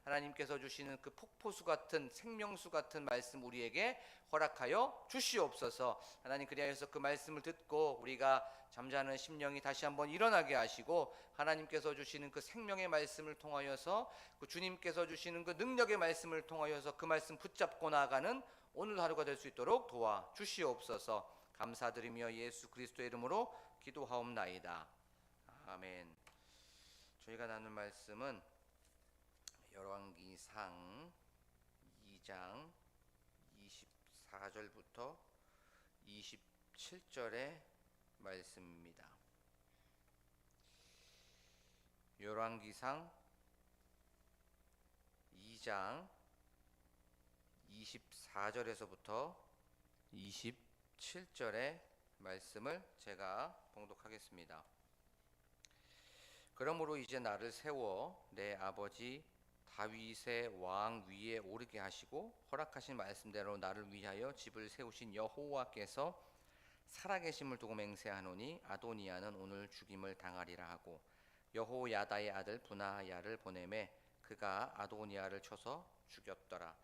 하나님께서 주시는 그 폭포수 같은 생명수 같은 말씀 우리에게 허락하여 주시옵소서. 하나님, 그리하여서 그 말씀을 듣고 우리가 잠자는 심령이 다시 한번 일어나게 하시고, 하나님께서 주시는 그 생명의 말씀을 통하여서, 그 주님께서 주시는 그 능력의 말씀을 통하여서 그 말씀 붙잡고 나아가는 오늘 하루가 될 수 있도록 도와 주시옵소서. 감사드리며 예수 그리스도의 이름으로 기도하옵나이다. 아멘. 저희가 나눌 말씀은 열왕기상 2장 24절부터 27절의 말씀입니다. 열왕기상 2장 24절에서부터 27절의 말씀을 제가 봉독하겠습니다. 그러므로 이제 나를 세워 내 아버지 다윗의 왕 위에 오르게 하시고 허락하신 말씀대로 나를 위하여 집을 세우신 여호와께서 살아계심을 두고 맹세하노니 아도니아는 오늘 죽임을 당하리라 하고, 여호야다의 아들 분하야를 보내매 그가 아도니아를 쳐서 죽였더라.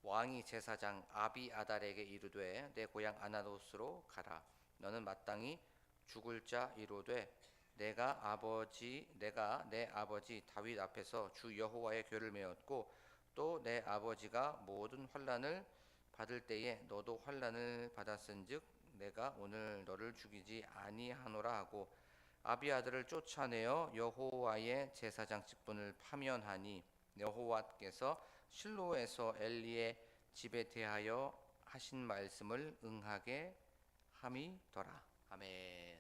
왕이 제사장 아비아달에게 이르되 내 고향 아나도스로 가라. 너는 마땅히 죽을 자 이르되 내가 내 아버지 다윗 앞에서 주 여호와의 궤를 메었고 또 내 아버지가 모든 환난을 받을 때에 너도 환난을 받았은즉 내가 오늘 너를 죽이지 아니하노라 하고, 아비아들을 쫓아내어 여호와의 제사장 직분을 파면하니 여호와께서 실로에서 엘리의 집에 대하여 하신 말씀을 응하게 함이더라. 아멘.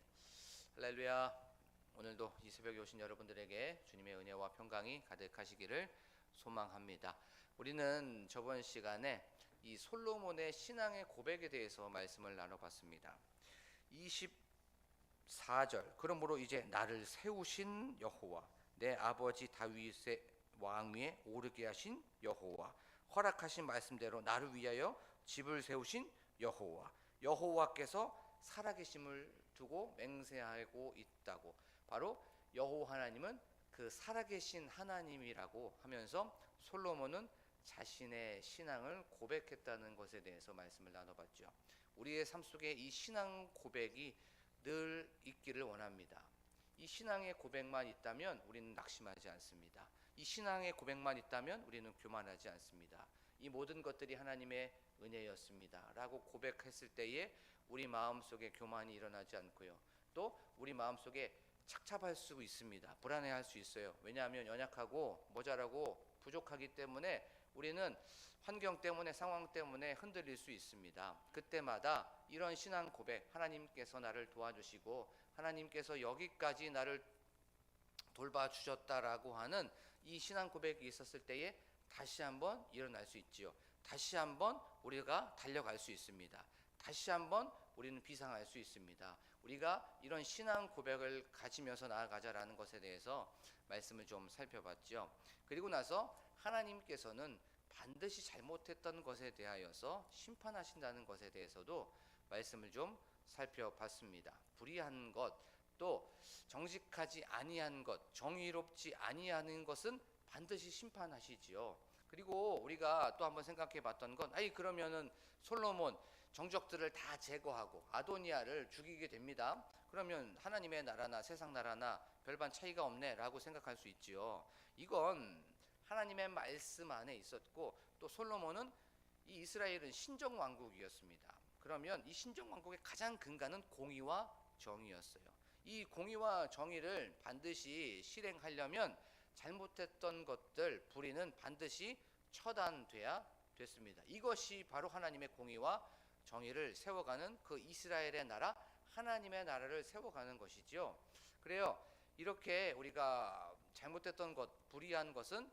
할렐루야. 오늘도 이 새벽에 오신 여러분들에게 주님의 은혜와 평강이 가득하시기를 소망합니다. 우리는 저번 시간에 이 솔로몬의 신앙의 고백에 대해서 말씀을 나눠봤습니다. 24절, 그러므로 이제 나를 세우신 여호와, 내 아버지 다윗의 왕 위에 오르게 하신 여호와, 허락하신 말씀대로 나를 위하여 집을 세우신 여호와, 여호와께서 살아계심을 두고 맹세하고 있다고. 바로 여호와 하나님은 그 살아계신 하나님이라고 하면서 솔로몬은 자신의 신앙을 고백했다는 것에 대해서 말씀을 나눠봤죠. 우리의 삶 속에 이 신앙 고백이 늘 있기를 원합니다. 이 신앙의 고백만 있다면 우리는 낙심하지 않습니다. 이 신앙의 고백만 있다면 우리는 교만하지 않습니다. 이 모든 것들이 하나님의 은혜였습니다 라고 고백했을 때에 우리 마음속에 교만이 일어나지 않고요, 또 우리 마음속에 착잡할 수 있습니다. 불안해할 수 있어요. 왜냐하면 연약하고 모자라고 부족하기 때문에 우리는 환경 때문에, 상황 때문에 흔들릴 수 있습니다. 그때마다 이런 신앙 고백, 하나님께서 나를 도와주시고 하나님께서 여기까지 나를 돌봐주셨다라고 하는 이 신앙 고백이 있었을 때에 다시 한번 일어날 수 있지요. 다시 한번 우리가 달려갈 수 있습니다. 다시 한번 우리는 비상할 수 있습니다. 우리가 이런 신앙 고백을 가지면서 나아가자라는 것에 대해서 말씀을 좀 살펴봤죠. 그리고 나서 하나님께서는 반드시 잘못했던 것에 대하여서 심판하신다는 것에 대해서도 말씀을 좀 살펴봤습니다. 불의한 것, 또 정직하지 아니한 것, 정의롭지 아니하는 것은 반드시 심판하시지요. 그리고 우리가 또 한번 생각해 봤던 건, 그러면은 솔로몬 정적들을 다 제거하고 아도니아를 죽이게 됩니다. 그러면 하나님의 나라나 세상 나라나 별반 차이가 없네 라고 생각할 수 있지요. 이건 하나님의 말씀 안에 있었고, 또 솔로몬은 이 이스라엘은 신정왕국이었습니다. 그러면 이 신정왕국의 가장 근간은 공의와 정의였어요. 이 공의와 정의를 반드시 실행하려면 잘못했던 것들, 불의는 반드시 처단돼야 됐습니다. 이것이 바로 하나님의 공의와 정의를 세워가는 그 이스라엘의 나라, 하나님의 나라를 세워가는 것이죠. 그래요. 이렇게 우리가 잘못했던 것, 불의한 것은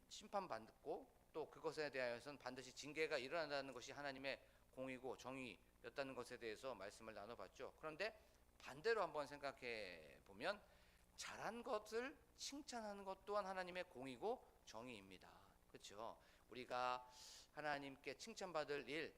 심판받고, 또 그것에 대하여서는 반드시 징계가 일어난다는 것이 하나님의 공의고 정의였다는 것에 대해서 말씀을 나눠봤죠. 그런데 반대로 한번 생각해 보면 잘한 것을 칭찬하는 것 또한 하나님의 공의고 정의입니다. 그렇죠? 우리가 하나님께 칭찬받을 일,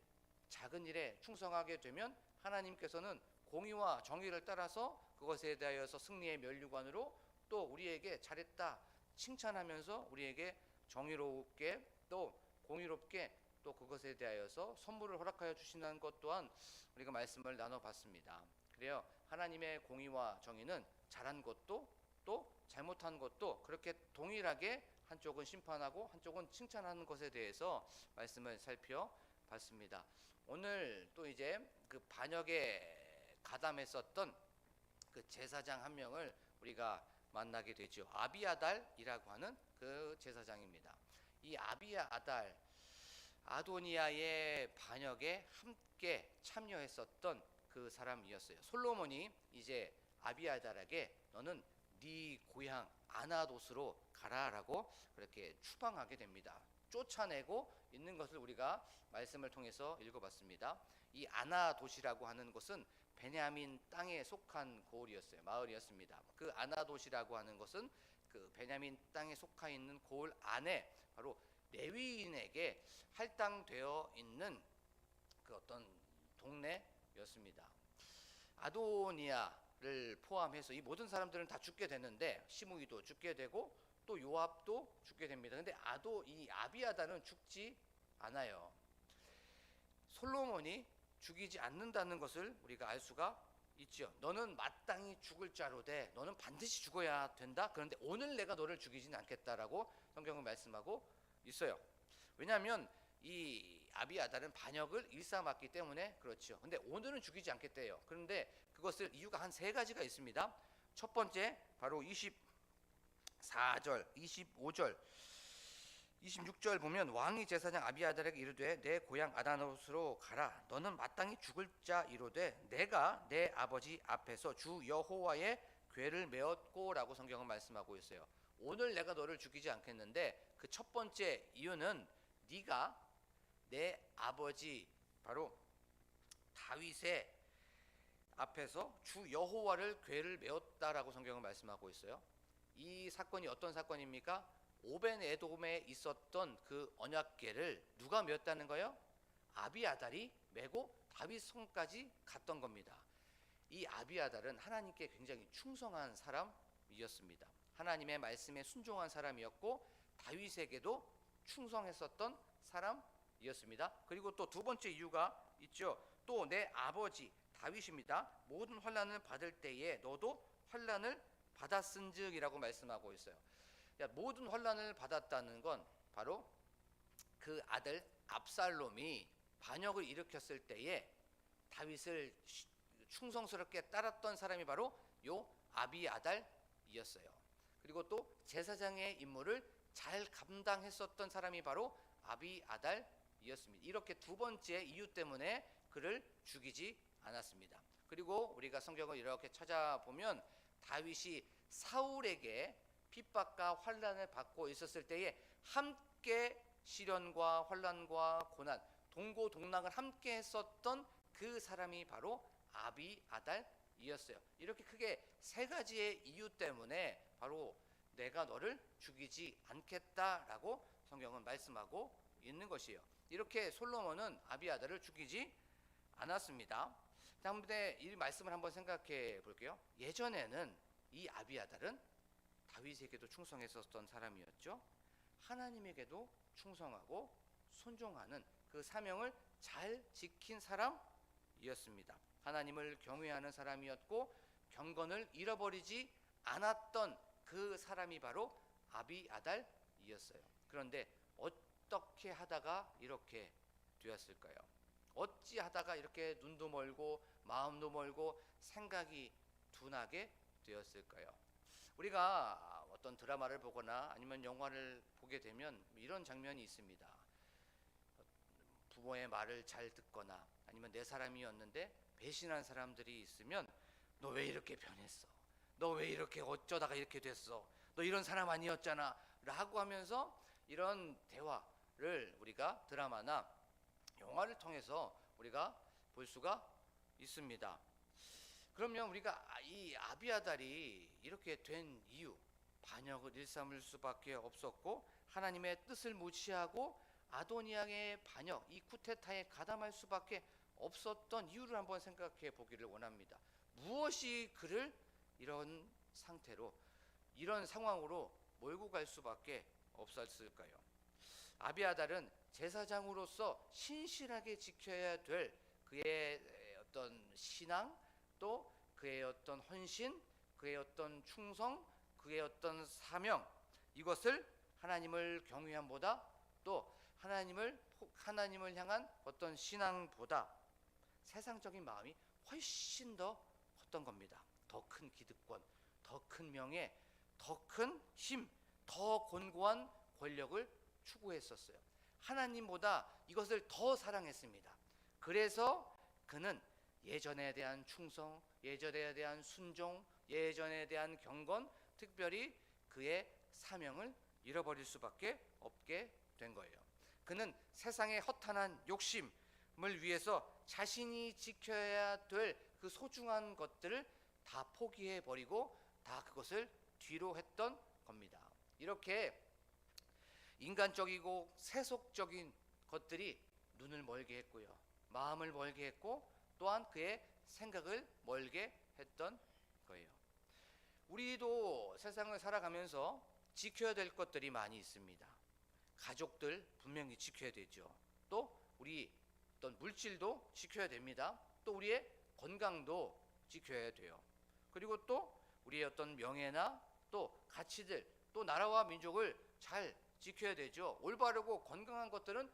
작은 일에 충성하게 되면 하나님께서는 공의와 정의를 따라서 그것에 대하여서 승리의 면류관으로 또 우리에게 잘했다 칭찬하면서 우리에게 정의롭게 또 공의롭게 또 그것에 대하여서 선물을 허락하여 주신다는 것 또한 우리가 말씀을 나눠봤습니다. 그래요. 하나님의 공의와 정의는 잘한 것도 또 잘못한 것도 그렇게 동일하게 한쪽은 심판하고 한쪽은 칭찬하는 것에 대해서 말씀을 살펴봤습니다. 오늘 또 이제 그 반역에 가담했었던 그 제사장 한 명을 우리가 만나게 되죠. 아비아달이라고 하는 그 제사장입니다. 이 아비아달 아도니아의 반역에 함께 참여했었던 그 사람이었어요. 솔로몬이 이제 아비아달에게 너는 네 고향 아나돗으로 가라라고 그렇게 추방하게 됩니다. 쫓아내고 있는 것을 우리가 말씀을 통해서 읽어봤습니다. 이 아나돗이라고 하는 곳은 베냐민 땅에 속한 고을이었어요. 마을이었습니다. 그 아나돗이라고 하는 것은 그 베냐민 땅에 속해 있는 고을 안에 바로 레위인에게 할당되어 있는 그 어떤 동네였습니다. 아도니아를 포함해서 이 모든 사람들은 다 죽게 되는데 시므이도 죽게 되고 또 요압도 죽게 됩니다. 근데 이 아비아달은 죽지 않아요. 솔로몬이 죽이지 않는다는 것을 우리가 알 수가 있죠. 너는 마땅히 죽을 자로되 너는 반드시 죽어야 된다. 그런데 오늘 내가 너를 죽이진 않겠다라고 성경은 말씀하고 있어요. 왜냐하면 이 아비아달은 반역을 일삼았기 때문에 그렇죠. 근데 오늘은 죽이지 않겠대요. 그런데 그것을 이유가 한 세 가지가 있습니다. 첫 번째 바로 24절, 25절, 26절 보면 왕이 제사장 아비아달에게 이르되 내 고향 아다롯으로 가라. 너는 마땅히 죽을 자 이로되 내가 내 아버지 앞에서 주 여호와의 궤를 메었고라고 성경은 말씀하고 있어요. 오늘 내가 너를 죽이지 않겠는데 그 첫 번째 이유는 네가 내 아버지 바로 다윗의 앞에서 주 여호와를 궤를 메었다라고 성경은 말씀하고 있어요. 이 사건이 어떤 사건입니까? 오벤에돔에 있었던 그 언약궤를 누가 메었다는 거예요? 아비아달이 메고 다윗 성까지 갔던 겁니다. 이 아비아달은 하나님께 굉장히 충성한 사람이었습니다. 하나님의 말씀에 순종한 사람이었고 다윗에게도 충성했었던 사람이었습니다. 그리고 또 두 번째 이유가 있죠. 또 내 아버지 다윗입니다. 모든 환난을 받을 때에 너도 환난을 받았은즉이라고 말씀하고 있어요. 모든 환난을 받았다는 건 바로 그 아들 압살롬이 반역을 일으켰을 때에 다윗을 충성스럽게 따랐던 사람이 바로 요 아비아달이었어요. 그리고 또 제사장의 임무를 잘 감당했었던 사람이 바로 아비아달이었습니다. 이렇게 두 번째 이유 때문에 그를 죽이지 않았습니다. 그리고 우리가 성경을 이렇게 찾아보면 다윗이 사울에게 핍박과 환난을 받고 있었을 때에 함께 시련과 환난과 고난, 동고동락을 함께 했었던 그 사람이 바로 아비아달이었어요. 이렇게 크게 세 가지의 이유 때문에 바로 내가 너를 죽이지 않겠다라고 성경은 말씀하고 있는 것이에요. 이렇게 솔로몬은 아비아달을 죽이지 않았습니다. 다음에 이 말씀을 한번 생각해 볼게요. 예전에는 이 아비아달은 다윗에게도 충성했었던 사람이었죠. 하나님에게도 충성하고 순종하는 그 사명을 잘 지킨 사람이었습니다. 하나님을 경외하는 사람이었고 경건을 잃어버리지 않았던 그 사람이 바로 아비아달이었어요. 그런데 어떻게 하다가 이렇게 되었을까요? 어찌 하다가 이렇게 눈도 멀고 마음도 멀고 생각이 둔하게 되었을까요? 우리가 어떤 드라마를 보거나 아니면 영화를 보게 되면 이런 장면이 있습니다. 부모의 말을 잘 듣거나 아니면 내 사람이었는데 배신한 사람들이 있으면 너 왜 이렇게 변했어? 너 왜 이렇게 어쩌다가 이렇게 됐어? 너 이런 사람 아니었잖아 라고 하면서 이런 대화를 우리가 드라마나 영화를 통해서 우리가 볼 수가 있습니다. 그러면 우리가 이 아비아달이 이렇게 된 이유, 반역을 일삼을 수밖에 없었고 하나님의 뜻을 무시하고 아도니아의 반역, 이 쿠데타에 가담할 수밖에 없었던 이유를 한번 생각해 보기를 원합니다. 무엇이 그를 이런 상태로, 이런 상황으로 몰고 갈 수밖에 없었을까요? 아비아달은 제사장으로서 신실하게 지켜야 될 그의 어떤 신앙, 또 그의 어떤 헌신, 그의 어떤 충성, 그의 어떤 사명, 이것을 하나님을 경외함보다, 또 하나님을 향한 어떤 신앙보다 세상적인 마음이 훨씬 더 컸던 겁니다. 더 큰 기득권, 더 큰 명예, 더 큰 힘, 더 권고한 권력을 추구했었어요. 하나님보다 이것을 더 사랑했습니다. 그래서 그는 예전에 대한 충성, 예전에 대한 순종, 예전에 대한 경건, 특별히 그의 사명을 잃어버릴 수밖에 없게 된 거예요. 그는 세상의 허탄한 욕심을 위해서 자신이 지켜야 될 그 소중한 것들을 다 포기해 버리고 다 그것을 뒤로 했던 겁니다. 이렇게 인간적이고 세속적인 것들이 눈을 멀게 했고요, 마음을 멀게 했고, 또한 그의 생각을 멀게 했던 거예요. 우리도 세상을 살아가면서 지켜야 될 것들이 많이 있습니다. 가족들 분명히 지켜야 되죠. 또 우리 어떤 물질도 지켜야 됩니다. 또 우리의 건강도 지켜야 돼요. 그리고 또 우리의 어떤 명예나 또 가치들, 또 나라와 민족을 잘 지켜야 되죠. 올바르고 건강한 것들은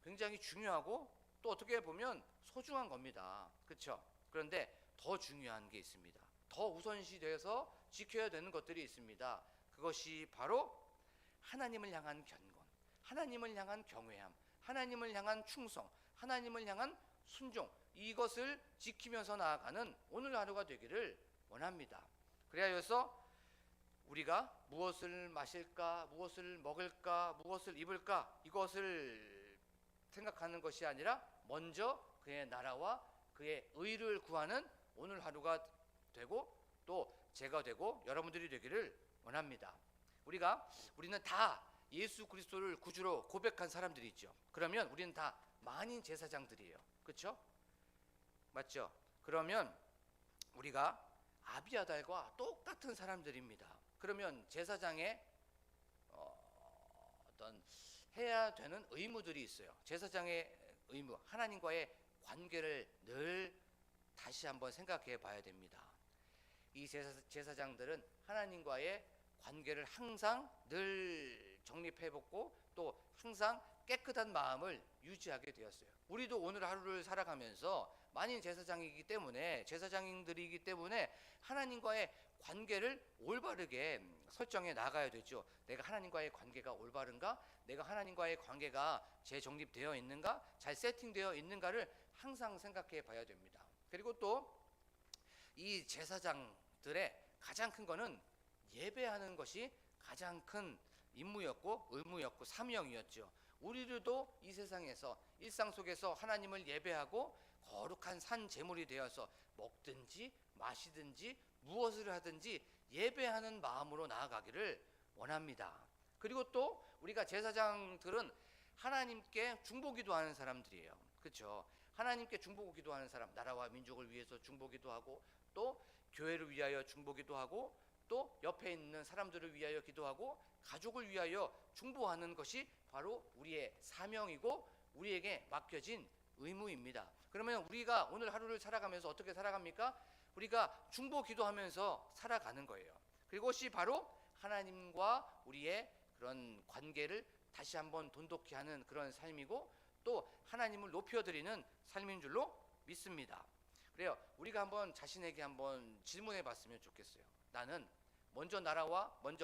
굉장히 중요하고 또 어떻게 보면 소중한 겁니다. 그렇죠? 그런데 더 중요한 게 있습니다. 더 우선시돼서 지켜야 되는 것들이 있습니다. 그것이 바로 하나님을 향한 견곤, 하나님을 향한 경외함, 하나님을 향한 충성, 하나님을 향한 순종, 이것을 지키면서 나아가는 오늘 하루가 되기를 원합니다. 그래서 우리가 무엇을 마실까, 무엇을 먹을까, 무엇을 입을까, 이것을 생각하는 것이 아니라 먼저 그의 나라와 그의 의를 구하는 오늘 하루가 되고, 또 제가 되고 여러분들이 되기를 원합니다. 우리는 다 예수 그리스도를 구주로 고백한 사람들이 있죠. 그러면 우리는 다 만인 제사장들이에요. 그렇죠? 맞죠? 그러면 우리가 아비아달과 똑같은 사람들입니다. 그러면 제사장의 어떤 해야 되는 의무들이 있어요. 제사장의 의무, 하나님과의 관계를 늘 다시 한번 생각해 봐야 됩니다. 이 제사장들은 하나님과의 관계를 항상 늘 정립해보고 또 항상 깨끗한 마음을 유지하게 되었어요. 우리도 오늘 하루를 살아가면서 만인 제사장들이기 때문에 하나님과의 관계를 올바르게 설정해 나가야 되죠. 내가 하나님과의 관계가 올바른가? 내가 하나님과의 관계가 재정립되어 있는가? 잘 세팅되어 있는가를 항상 생각해 봐야 됩니다. 그리고 또 이 제사장들의 가장 큰 거는 예배하는 것이 가장 큰 임무였고 의무였고 사명이었죠. 우리들도 이 세상에서 일상 속에서 하나님을 예배하고 거룩한 산 제물이 되어서 먹든지 마시든지 무엇을 하든지 예배하는 마음으로 나아가기를 원합니다. 그리고 또 우리가 제사장들은 하나님께 중보기도 하는 사람들이에요. 그렇죠? 하나님께 중보기도 하는 사람, 나라와 민족을 위해서 중보기도 하고, 또 교회를 위하여 중보기도 하고, 또 옆에 있는 사람들을 위하여 기도하고, 가족을 위하여 중보하는 것이 바로 우리의 사명이고 우리에게 맡겨진 의무입니다. 그러면 우리가 오늘 하루를 살아가면서 어떻게 살아갑니까? 우리가 중보 기도하면서 살아가는 거예요. 그것이 바로 하나님과 우리의 그런 관계를 다시 한번 돈독히 하는 그런 삶이고, 또 하나님을 높여드리는 삶인 줄로 믿습니다. 그래요. 우리가 한번 자신에게 한번 질문해 봤으면 좋겠어요. 나는 먼저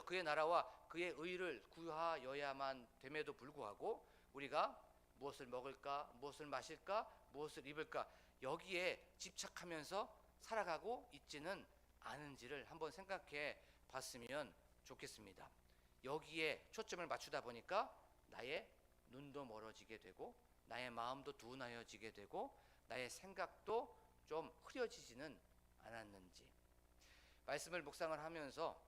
그의 나라와 그의 의를 구하여야만 됨에도 불구하고 우리가 무엇을 먹을까, 무엇을 마실까, 무엇을 입을까, 여기에 집착하면서 살아가고 있지는 않은지를 한번 생각해 봤으면 좋겠습니다. 여기에 초점을 맞추다 보니까 나의 눈도 멀어지게 되고, 나의 마음도 둔하여지게 되고, 나의 생각도 좀 흐려지지는 않았는지. 말씀을 묵상을 하면서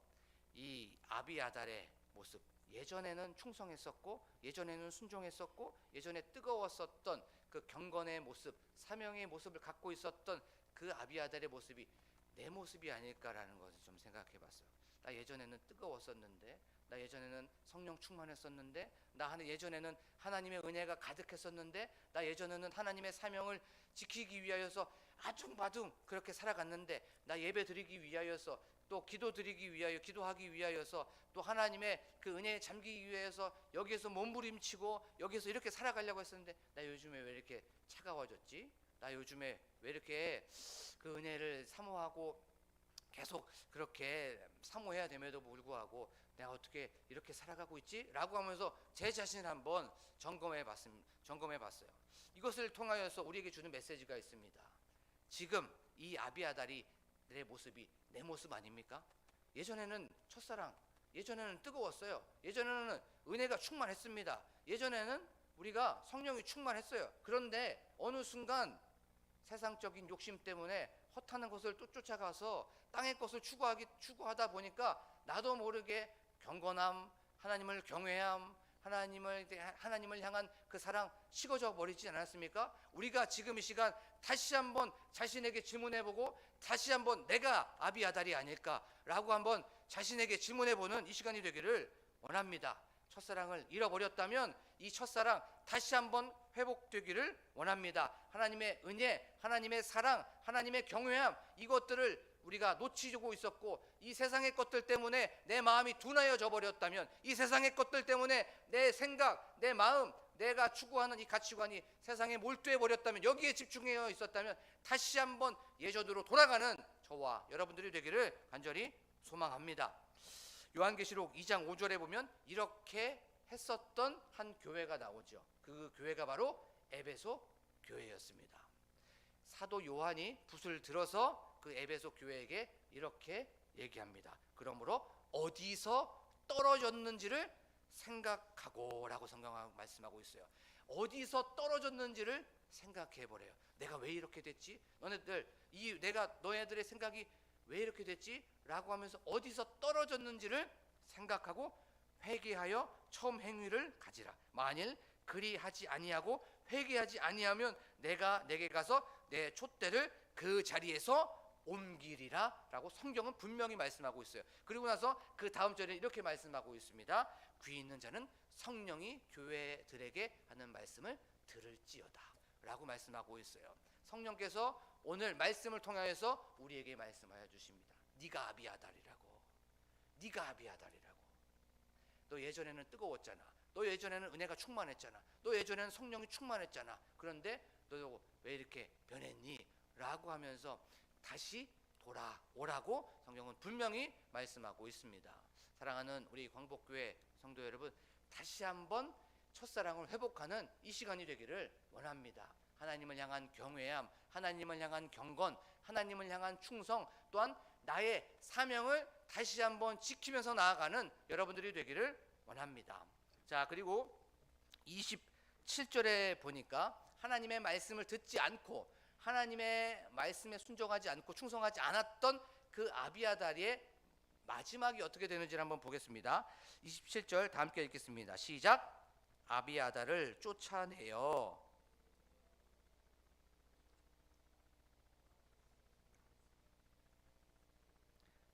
이 아비아달의 모습, 예전에는 충성했었고, 예전에는 순종했었고, 예전에 뜨거웠었던 그 경건의 모습, 사명의 모습을 갖고 있었던 그 아비아달의 모습이 내 모습이 아닐까라는 것을 좀 생각해 봤어요. 나 예전에는 뜨거웠었는데, 나 예전에는 성령 충만했었는데, 나 예전에는 하나님의 은혜가 가득했었는데, 나 예전에는 하나님의 사명을 지키기 위하여서 아둥바둥 그렇게 살아갔는데, 나 예배 드리기 위하여서, 또 기도 드리기 위하여, 기도하기 위하여서, 또 하나님의 그 은혜에 잠기기 위해서 여기에서 몸부림치고 여기에서 이렇게 살아가려고 했었는데, 나 요즘에 왜 이렇게 차가워졌지? 나 요즘에 왜 이렇게 그 은혜를 사모하고 계속 그렇게 사모해야 됨에도 불구하고 내가 어떻게 이렇게 살아가고 있지? 라고 하면서 제 자신을 한번 점검해 봤어요. 이것을 통하여서 우리에게 주는 메시지가 있습니다. 지금 이 아비아달이 내 모습이 내 모습 아닙니까? 예전에는 첫사랑, 예전에는 뜨거웠어요. 예전에는 은혜가 충만했습니다. 예전에는 우리가 성령이 충만했어요. 그런데 어느 순간 세상적인 욕심 때문에 헛하는 것을 또 쫓아가서 땅의 것을 추구하다 보니까 나도 모르게 경건함, 하나님을 경외함, 하나님을 향한 그 사랑 식어져 버리지 않았습니까? 우리가 지금 이 시간 다시 한번 자신에게 질문해보고, 다시 한번 내가 아비아달이 아닐까라고 한번 자신에게 질문해보는 이 시간이 되기를 원합니다. 첫사랑을 잃어버렸다면 이 첫사랑 다시 한번 회복되기를 원합니다. 하나님의 은혜, 하나님의 사랑, 하나님의 경외함, 이것들을 우리가 놓치고 있었고, 이 세상의 것들 때문에 내 마음이 둔하여져 버렸다면, 이 세상의 것들 때문에 내 생각, 내 마음, 내가 추구하는 이 가치관이 세상에 몰두해 버렸다면, 여기에 집중해 있었다면 다시 한번 예전으로 돌아가는 저와 여러분들이 되기를 간절히 소망합니다. 요한계시록 2장 5절에 보면 이렇게 했었던 한 교회가 나오죠. 그 교회가 바로 에베소 교회였습니다. 사도 요한이 붓을 들어서 그 에베소 교회에게 이렇게 얘기합니다. 그러므로 어디서 떨어졌는지를 생각하고 라고 성경은 말씀하고 있어요. 어디서 떨어졌는지를 생각해 보래요. 내가 왜 이렇게 됐지? 너네들의 생각이 왜 이렇게 됐지? 라고 하면서 어디서 떨어졌는지를 생각하고 회개하여 처음 행위를 가지라. 만일 그리하지 아니하고 회개하지 아니하면 내가 내게 가서 내 촛대를 그 자리에서 옮기리라 라고 성경은 분명히 말씀하고 있어요. 그리고 나서 그 다음 절에 이렇게 말씀하고 있습니다. 귀 있는 자는 성령이 교회들에게 하는 말씀을 들을지어다 라고 말씀하고 있어요. 성령께서 오늘 말씀을 통하여서 우리에게 말씀하여 주십니다. 네가 아비아달이라고. 네가 아비아달이라고. 너 예전에는 뜨거웠잖아. 너 예전에는 은혜가 충만했잖아. 너 예전에는 성령이 충만했잖아. 그런데 너 왜 이렇게 변했니? 라고 하면서 다시 돌아오라고 성경은 분명히 말씀하고 있습니다. 사랑하는 우리 광복교회 성도 여러분, 다시 한번 첫사랑을 회복하는 이 시간이 되기를 원합니다. 하나님을 향한 경외함, 하나님을 향한 경건, 하나님을 향한 충성, 또한 나의 사명을 다시 한번 지키면서 나아가는 여러분들이 되기를 원합니다. 자, 그리고 27절에 보니까 하나님의 말씀을 듣지 않고 하나님의 말씀에 순종하지 않고 충성하지 않았던 그 아비아달의 마지막이 어떻게 되는지를 한번 보겠습니다. 27절 다 함께 읽겠습니다. 시작. 아비아달을 쫓아내어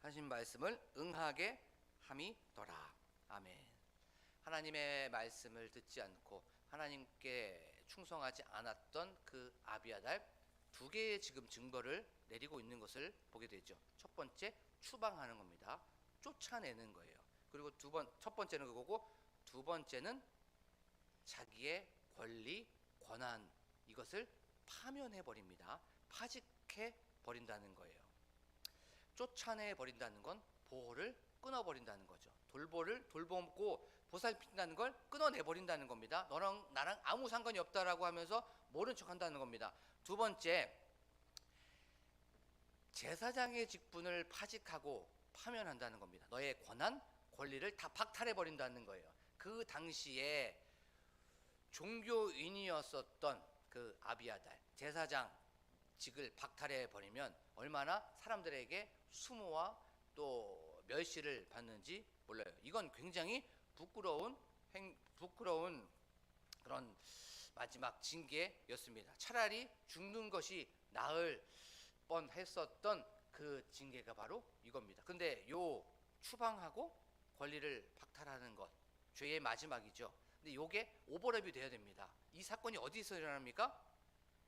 하신 말씀을 응하게 함이더라. 아멘. 하나님의 말씀을 듣지 않고 하나님께 충성하지 않았던 그 아비아달, 두 개의 지금 증거를 내리고 있는 것을 보게 되죠. 첫 번째, 추방하는 겁니다. 쫓아내는 거예요. 그리고 첫 번째는 그거고, 두 번째는 자기의 권리, 권한, 이것을 파면해 버립니다. 파직해 버린다는 거예요. 쫓아내 버린다는 건 보호를 끊어 버린다는 거죠. 돌보고 보살핀다는 걸 끊어내 버린다는 겁니다. 너랑 나랑 아무 상관이 없다라고 하면서 모른 척한다는 겁니다. 두 번째, 제사장의 직분을 파직하고 파면한다는 겁니다. 너의 권한, 권리를 다 박탈해 버린다는 거예요. 그 당시에 종교인이었었던 그 아비아달, 제사장직을 박탈해 버리면 얼마나 사람들에게 수모와 또 멸시를 받는지 몰라요. 이건 굉장히 부끄러운 그런 마지막 징계였습니다. 차라리 죽는 것이 나을 뻔했었던 그 징계가 바로 이겁니다. 근데 요 추방하고 권리를 박탈하는 것, 죄의 마지막이죠. 근데 이게 오버랩이 돼야 됩니다. 이 사건이 어디서 일어납니까?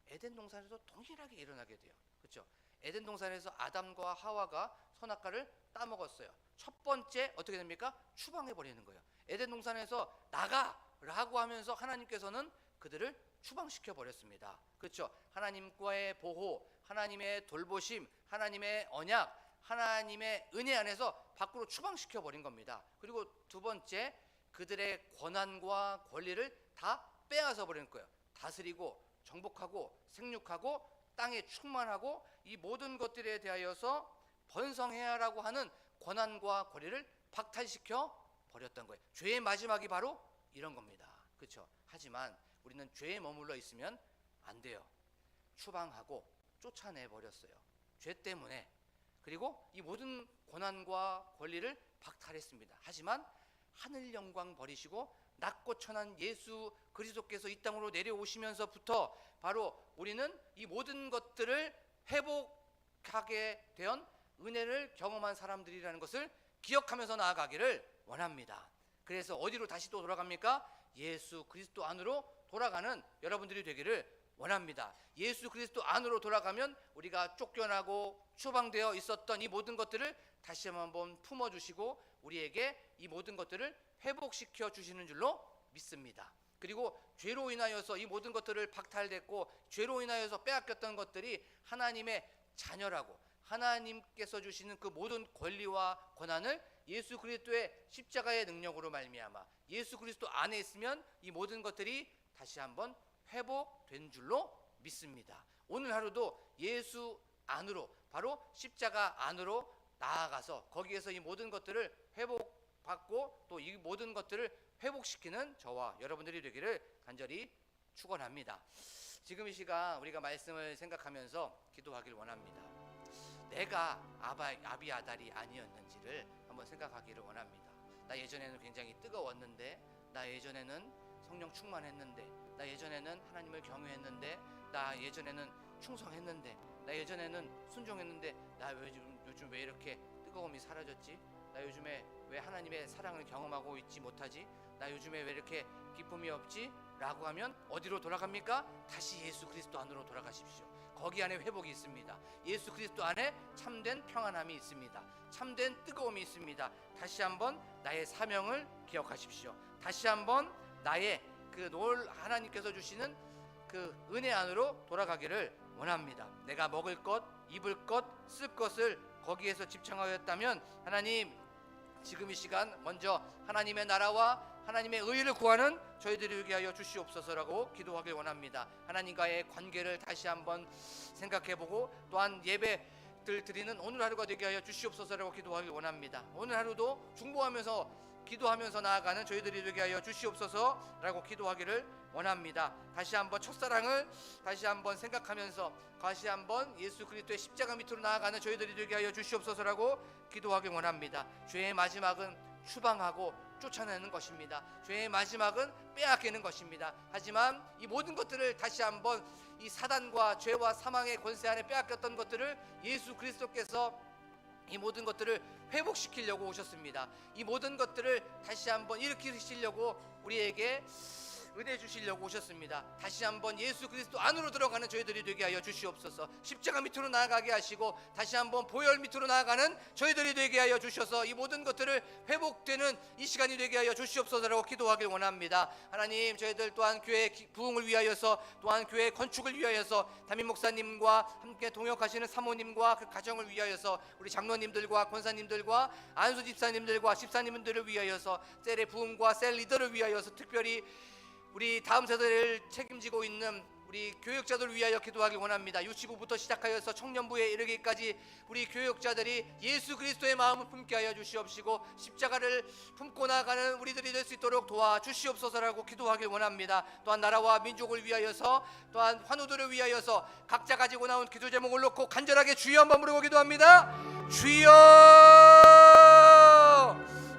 에덴 동산에서 동일하게 일어나게 돼요. 그렇죠? 에덴 동산에서 아담과 하와가 선악과를 따먹었어요. 첫 번째 어떻게 됩니까? 추방해 버리는 거예요. 에덴 동산에서 나가라고 하면서 하나님께서는 그들을 추방시켜 버렸습니다. 그렇죠? 하나님과의 보호, 하나님의 돌보심, 하나님의 언약, 하나님의 은혜 안에서 밖으로 추방시켜 버린 겁니다. 그리고 두 번째, 그들의 권한과 권리를 다 빼앗아 버리는 거예요. 다스리고 정복하고 생육하고 땅에 충만하고 이 모든 것들에 대하여서 번성해야라고 하는 권한과 권리를 박탈시켜 버렸던 거예요. 죄의 마지막이 바로 이런 겁니다. 그렇죠? 하지만 우리는 죄에 머물러 있으면 안 돼요. 추방하고 쫓아내 버렸어요. 죄 때문에. 그리고 이 모든 권한과 권리를 박탈했습니다. 하지만 하늘 영광 버리시고 낮고 천한 예수 그리스도께서 이 땅으로 내려오시면서부터 바로 우리는 이 모든 것들을 회복하게 된 은혜를 경험한 사람들이라는 것을 기억하면서 나아가기를 원합니다. 그래서 어디로 다시 또 돌아갑니까? 예수 그리스도 안으로 돌아가는 여러분들이 되기를 원합니다. 예수 그리스도 안으로 돌아가면 우리가 쫓겨나고 추방되어 있었던 이 모든 것들을 다시 한번 품어주시고 우리에게 이 모든 것들을 회복시켜 주시는 줄로 믿습니다. 그리고 죄로 인하여서 이 모든 것들을 박탈됐고 죄로 인하여서 빼앗겼던 것들이 하나님의 자녀라고 하나님께서 주시는 그 모든 권리와 권한을 예수 그리스도의 십자가의 능력으로 말미암아 예수 그리스도 안에 있으면 이 모든 것들이 다시 한번 회복된 줄로 믿습니다. 오늘 하루도 예수 안으로 바로 십자가 안으로 나아가서 거기에서 이 모든 것들을 회복받고 또 이 모든 것들을 회복시키는 저와 여러분들이 되기를 간절히 축원합니다. 지금 이 시간 우리가 말씀을 생각하면서 기도하길 원합니다. 내가 아비아달이 아니었는지를 한번 생각하기를 원합니다. 나 예전에는 굉장히 뜨거웠는데, 나 예전에는 성령 충만했는데, 나 예전에는 하나님을 경외했는데, 나 예전에는 충성했는데, 나 예전에는 순종했는데, 나 요즘 왜 이렇게 뜨거움이 사라졌지? 나 요즘에 왜 하나님의 사랑을 경험하고 있지 못하지? 나 요즘에 왜 이렇게 기쁨이 없지? 라고 하면 어디로 돌아갑니까? 다시 예수 그리스도 안으로 돌아가십시오. 거기 안에 회복이 있습니다. 예수 그리스도 안에 참된 평안함이 있습니다. 참된 뜨거움이 있습니다. 다시 한번 나의 사명을 기억하십시오. 다시 한번 나의 그 하나님께서 주시는 그 은혜 안으로 돌아가기를 원합니다. 내가 먹을 것, 입을 것, 쓸 것을 거기에서 집착하였다면 하나님 지금 이 시간 먼저 하나님의 나라와 하나님의 의를 구하는 저희들이 되게 하여 주시옵소서라고 기도하길 원합니다. 하나님과의 관계를 다시 한번 생각해보고 또한 예배들 드리는 오늘 하루가 되게 하여 주시옵소서라고 기도하길 원합니다. 오늘 하루도 중보하면서 기도하면서 나아가는 저희들이 되게 하여 주시옵소서라고 기도하기를 원합니다. 다시 한번 첫사랑을 다시 한번 생각하면서 다시 한번 예수 그리스도의 십자가 밑으로 나아가는 저희들이 되게 하여 주시옵소서라고 기도하길 원합니다. 죄의 마지막은 추방하고 쫓아내는 것입니다. 죄의 마지막은 빼앗기는 것입니다. 하지만 이 모든 것들을 다시 한번 이 사단과 죄와 사망의 권세 안에 빼앗겼던 것들을 예수 그리스도께서 이 모든 것들을 회복시키려고 오셨습니다. 이 모든 것들을 다시 한번 일으키시려고 우리에게 은혜 주시려고 오셨습니다. 다시 한번 예수 그리스도 안으로 들어가는 저희들이 되게 하여 주시옵소서. 십자가 밑으로 나아가게 하시고 다시 한번 보혈 밑으로 나아가는 저희들이 되게 하여 주셔서 이 모든 것들을 회복되는 이 시간이 되게 하여 주시옵소서라고 기도하길 원합니다. 하나님 저희들 또한 교회 부흥을 위하여서 또한 교회 건축을 위하여서 담임 목사님과 함께 동역하시는 사모님과 그 가정을 위하여서 우리 장로님들과 권사님들과 안수 집사님들과 집사님들을 위하여서 셀의 부흥과 셀 리더를 위하여서 특별히 우리 다음 세대를 책임지고 있는 우리 교육자들을 위하여 기도하길 원합니다. 유치부부터 시작하여서 청년부에 이르기까지 우리 교육자들이 예수 그리스도의 마음을 품게 하여 주시옵시고 십자가를 품고 나아가는 우리들이 될 수 있도록 도와주시옵소서라고 기도하길 원합니다. 또한 나라와 민족을 위하여서 또한 환우들을 위하여서 각자 가지고 나온 기도 제목을 놓고 간절하게 주여 한번 부르고 기도합니다. 주여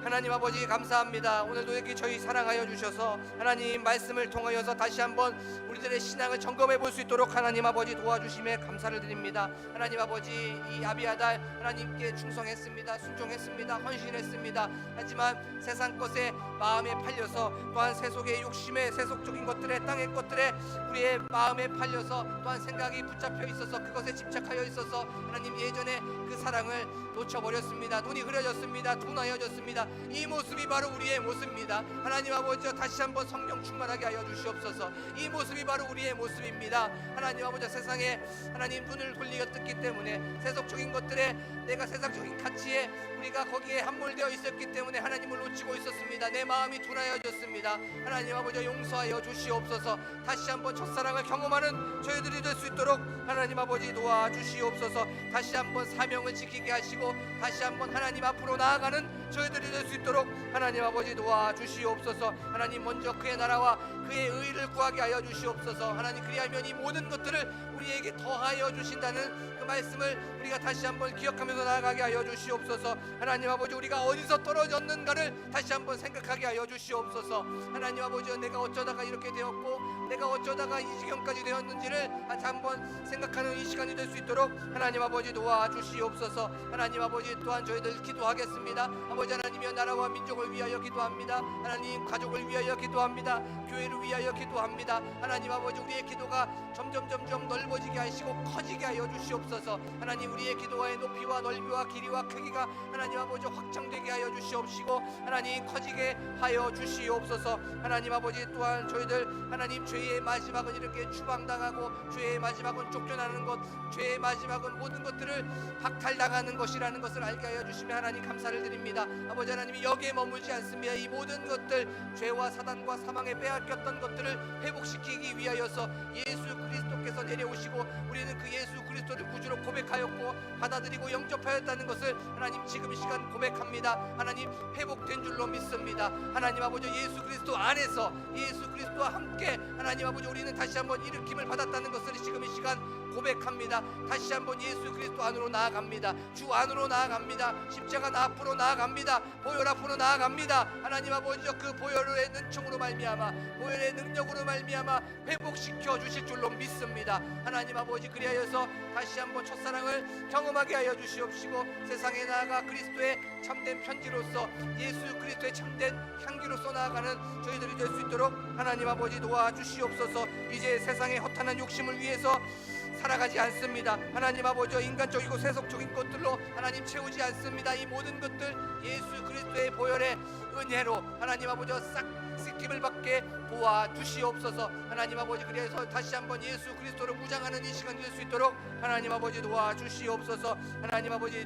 하나님 아버지 감사합니다. 오늘도 이렇게 저희 사랑하여 주셔서 하나님 말씀을 통하여서 다시 한번 우리들의 신앙을 점검해 볼 수 있도록 하나님 아버지 도와주심에 감사를 드립니다. 하나님 아버지 이 아비아달 하나님께 충성했습니다. 순종했습니다. 헌신했습니다. 하지만 세상 것에 마음에 팔려서 또한 세속의 욕심에 세속적인 것들에 땅의 것들에 우리의 마음에 팔려서 또한 생각이 붙잡혀 있어서 그것에 집착하여 있어서 하나님 예전에 그 사랑을 놓쳐버렸습니다. 눈이 흐려졌습니다. 둔하여졌습니다. 이 모습이 바로 우리의 모습입니다. 하나님 아버지 다시 한번 성령 충만하게 하여 주시옵소서. 이 모습이 바로 우리의 모습입니다. 하나님 아버지 세상에 하나님 눈을 돌리어 뜯기 때문에 세속적인 것들에 내가 세상적인 가치에 우리가 거기에 함몰되어 있었기 때문에 하나님을 놓치고 있었습니다. 내 마음이 둔하여졌습니다. 하나님 아버지 용서하여 주시옵소서. 다시 한번 첫사랑을 경험하는 저희들이 될 수 있도록 하나님 아버지 도와주시옵소서. 다시 한번 사명을 지키게 하시고 다시 한번 하나님 앞으로 나아가는 저희들이 될 수 있도록 하나님 아버지 도와주시옵소서. 하나님 먼저 그의 나라와 그의 의를 구하게 하여 주시옵소서. 하나님 그리하면 이 모든 것들을 우리에게 더하여 주신다는 그 말씀을 우리가 다시 한번 기억하면서 나아가게 하여 주시옵소서. 하나님 아버지 우리가 어디서 떨어졌는가를 다시 한번 생각하게 하여 주시옵소서. 하나님 아버지 내가 어쩌다가 이렇게 되었고 내가 어쩌다가 이 지경까지 되었는지를 다시 한번 생각하는 이 시간이 될 수 있도록 하나님 아버지 도와주시옵소서. 하나님 아버지 또한 저희들 기도하겠습니다. 아버지 하나님이여 나라와 민족을 위하여 기도합니다. 하나님 가족을 위하여 기도합니다. 교회를 위하여 기도합니다. 하나님 아버지 우리의 기도가 점점 넓어지게 하시고 커지게 하여 주시옵소서. 하나님 우리의 기도의 높이와 넓이와 길이와 크기가 하나님 아버지 확장되게 하여 주시옵시고 하나님 커지게 하여 주시옵소서. 하나님 아버지 또한 저희들 하나님 죄의 마지막은 이렇게 추방당하고 죄의 마지막은 쫓겨나는 것, 죄의 마지막은 모든 것들을 박탈당하는 것이라는 것을 알게 하여 주시며 하나님 감사를 드립니다. 아버지 하나님이 여기에 머물지 않습니다. 이 모든 것들 죄와 사단과 사망에 빼앗겼던 것들을 회복시키기 위하여서 예수 그리스도께서 내려오시고 우리는 그 예수 그리스도를 구주로 고백하였고 받아들이고 영접하였다는 것을 하나님 지금 이 시간 고백합니다. 하나님 회복된 줄로 믿습니다. 하나님 아버지 예수 그리스도 안에서 예수 그리스도와 함께 하나님 아버지 우리는 다시 한번 일으킴을 받았다는 것을 지금 이 시간 고백합니다. 다시 한번 예수 그리스도 안으로 나아갑니다. 주 안으로 나아갑니다. 십자가 앞으로 나아갑니다. 보혈 앞으로 나아갑니다. 하나님 아버지 그 보혈의 능총으로 말미암아 보혈의 능력으로 말미암아 회복시켜 주실 줄로 믿습니다. 하나님 아버지 그리하여서 다시 한번 첫사랑을 경험하게 하여 주시옵시고 세상에 나아가 그리스도의 참된 편지로서 예수 그리스도의 참된 향기로서 나아가는 저희들이 될 수 있도록 하나님 아버지 도와주시옵소서. 이제 세상의 허탄한 욕심을 위해서 살아가지 않습니다. 하나님 아버지 인간적이고 세속적인 것들로 하나님 채우지 않습니다. 이 모든 것들 예수 그리스도의 보혈의 은혜로 하나님 아버지 싹 씻김을 받게 도와주시옵소서. 하나님 아버지 그래서 다시 한번 예수 그리스도를 무장하는 이 시간이 될 수 있도록 하나님 아버지 도와주시옵소서. 하나님 아버지